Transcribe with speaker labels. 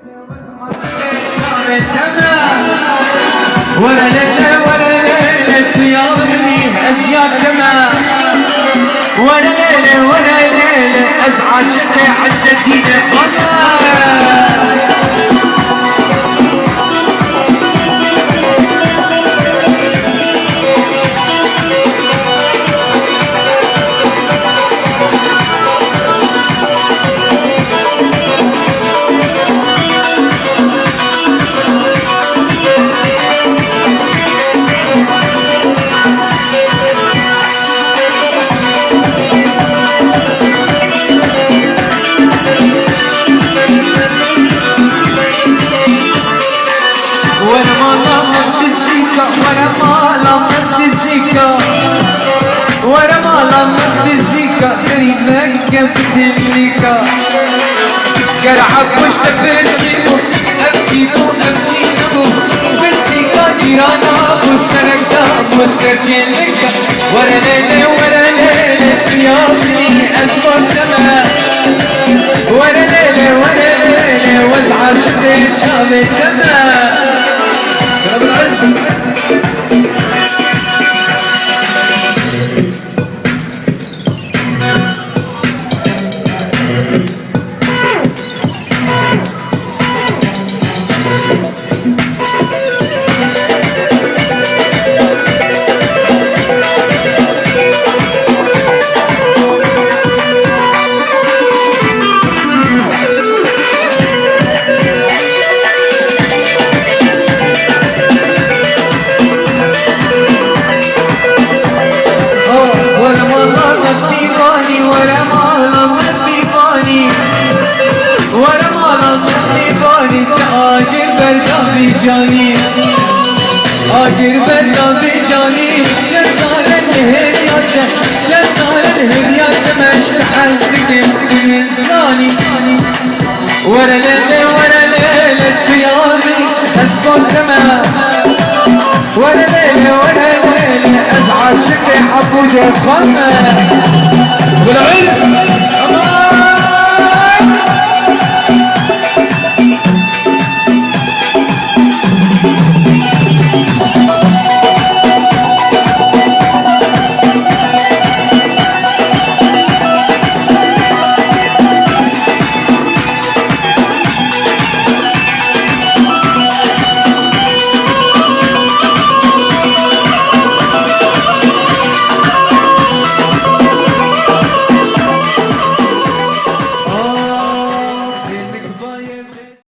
Speaker 1: ولا ليلة ولا ليلة يا ابني أزياد دمع ولا ليلة ولا ليلة أزعى شكي حسيت ايدك قرعب وشتك بالسيكو أبكيكو أبكيكو بالسيكا جيرانا والسرقة والسرجينكا ورا ليلة ورا ليلة يا ابني أزور دمع ورا ليلة ورا ليلة وازعر شبيت شابت دمع رب العز جاني آخر بردم جاني جزال الهريات جزال الهريات مشت حزنك الإنساني ورا ليلة ورا ليلة ثيابي أسكن دمع ورا ليلة ورا ليلة أزعى شكي حبوجة خمة بالعز